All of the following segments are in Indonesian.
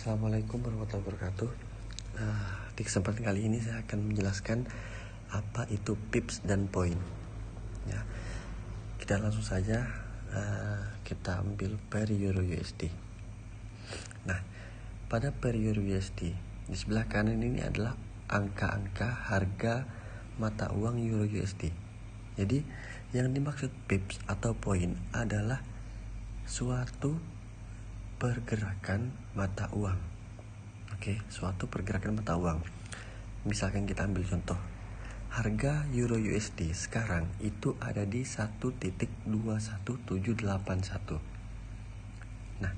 Assalamualaikum warahmatullahi wabarakatuh. Di kesempatan kali ini saya akan menjelaskan apa itu pips dan poin. Ya, kita langsung saja kita ambil pair euro USD. Nah, pada pair euro USD di sebelah kanan ini adalah angka-angka harga mata uang euro USD. Jadi yang dimaksud pips atau poin adalah suatu pergerakan mata uang. Suatu pergerakan mata uang. Misalkan kita ambil contoh, harga euro USD sekarang itu ada di 1.21781. Nah,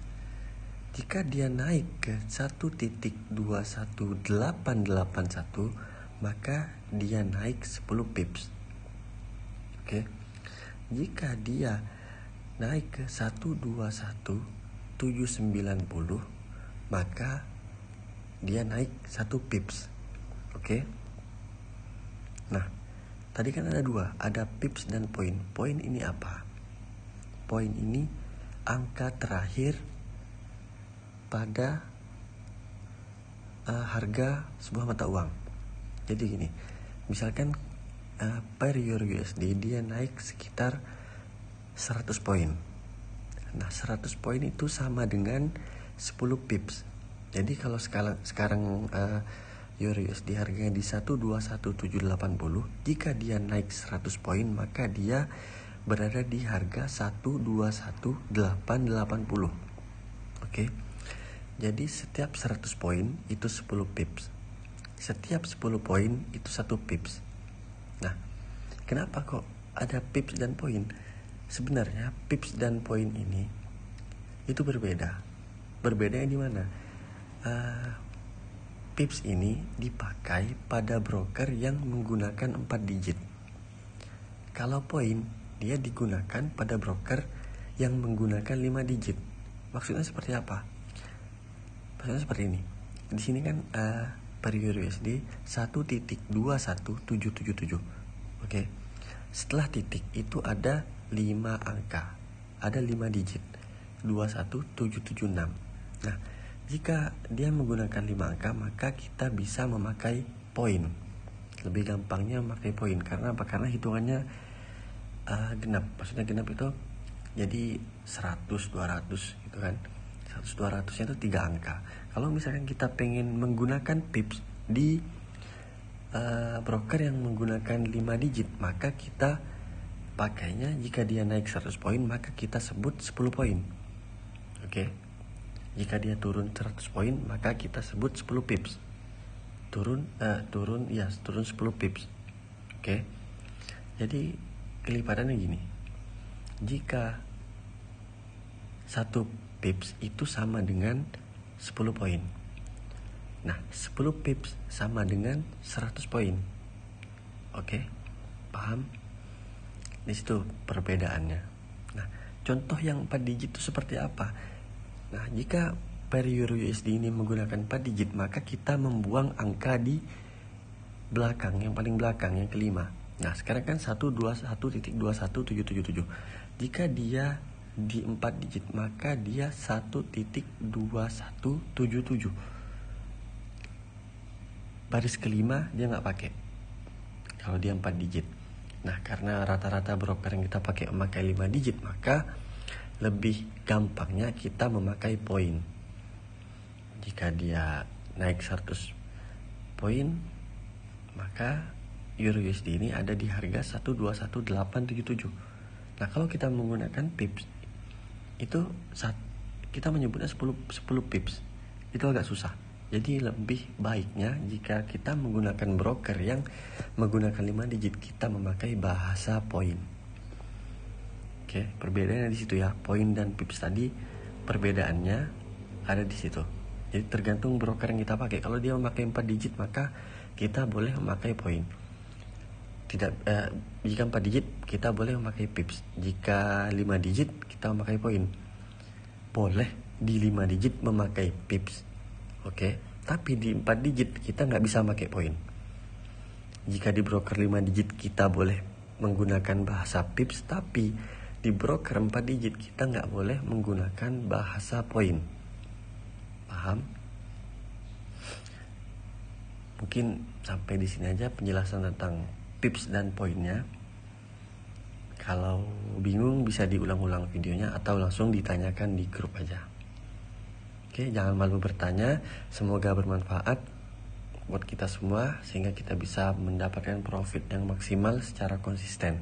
jika dia naik ke 1.21881, maka dia naik 10 pips. Jika dia naik ke 121.790, maka dia naik 1 pips. Nah, tadi kan ada dua, ada pips dan poin. Poin ini apa? Poin ini angka terakhir pada harga sebuah mata uang. Jadi gini, misalkan pair euro USD dia naik sekitar 100 poin. Nah, 100 poin itu sama dengan 10 pips. Jadi kalau sekarang euro USD harganya di 121.780, jika dia naik 100 poin maka dia berada di harga 121.880. Jadi setiap 100 poin itu 10 pips. Setiap 10 poin itu 1 pips. Nah, kenapa kok ada pips dan poin? Sebenarnya pips dan poin ini itu berbeda. Berbedanya di mana? Pips ini dipakai pada broker yang menggunakan 4 digit. Kalau poin, dia digunakan pada broker yang menggunakan 5 digit. Maksudnya seperti apa? Maksudnya seperti ini. Di sini kan per euro USD 1.21777. Setelah titik itu ada 5 angka, ada 5 digit, 21776. Nah, jika dia menggunakan 5 angka, maka kita bisa memakai poin. Lebih gampangnya memakai poin. Karena apa? Karena hitungannya genap. Maksudnya genap itu jadi 100, 200 gitu kan. 100, 200 itu 3 angka. Kalau misalkan kita pengen menggunakan pips di broker yang menggunakan 5 digit, maka kita pakainya jika dia naik 100 poin maka kita sebut 10 poin. Jika dia turun 100 poin maka kita sebut 10 pips. Turun 10 pips. Jadi kelipatannya gini. Jika 1 pips itu sama dengan 10 poin. Nah, 10 pips sama dengan 100 poin. Paham? Di situ perbedaannya. Nah, contoh yang 4 digit itu seperti apa? Nah, jika pair euro USD ini menggunakan 4 digit, maka kita membuang angka di belakang, yang paling belakang, yang kelima. Nah, sekarang kan 121.21777. Jika dia di 4 digit, maka dia 1.2177. Baris kelima dia nggak pakai kalau dia 4 digit. Nah, karena rata-rata broker yang kita pakai memakai 5 digit, maka lebih gampangnya kita memakai poin. Jika dia naik 100 poin, maka euro USD ini ada di harga 121.877. Nah, kalau kita menggunakan pips, itu kita menyebutnya 10 pips. Itu agak susah. Jadi lebih baiknya jika kita menggunakan broker yang menggunakan 5 digit, kita memakai bahasa poin. Perbedaannya di situ ya. Poin dan pips tadi perbedaannya ada di situ. Jadi tergantung broker yang kita pakai. Kalau dia memakai 4 digit maka kita boleh memakai poin. Jika 4 digit kita boleh memakai pips. Jika 5 digit kita memakai poin. Boleh di 5 digit memakai pips. Tapi di 4 digit kita nggak bisa memakai poin. Jika di broker 5 digit kita boleh menggunakan bahasa pips, tapi di broker 4 digit kita nggak boleh menggunakan bahasa poin. Paham? Mungkin sampai di sini aja penjelasan tentang tips dan poinnya. Kalau bingung bisa diulang-ulang videonya atau langsung ditanyakan di grup aja. Oke, jangan malu bertanya. Semoga bermanfaat buat kita semua sehingga kita bisa mendapatkan profit yang maksimal secara konsisten.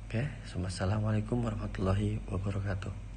Oke, assalamualaikum warahmatullahi wabarakatuh.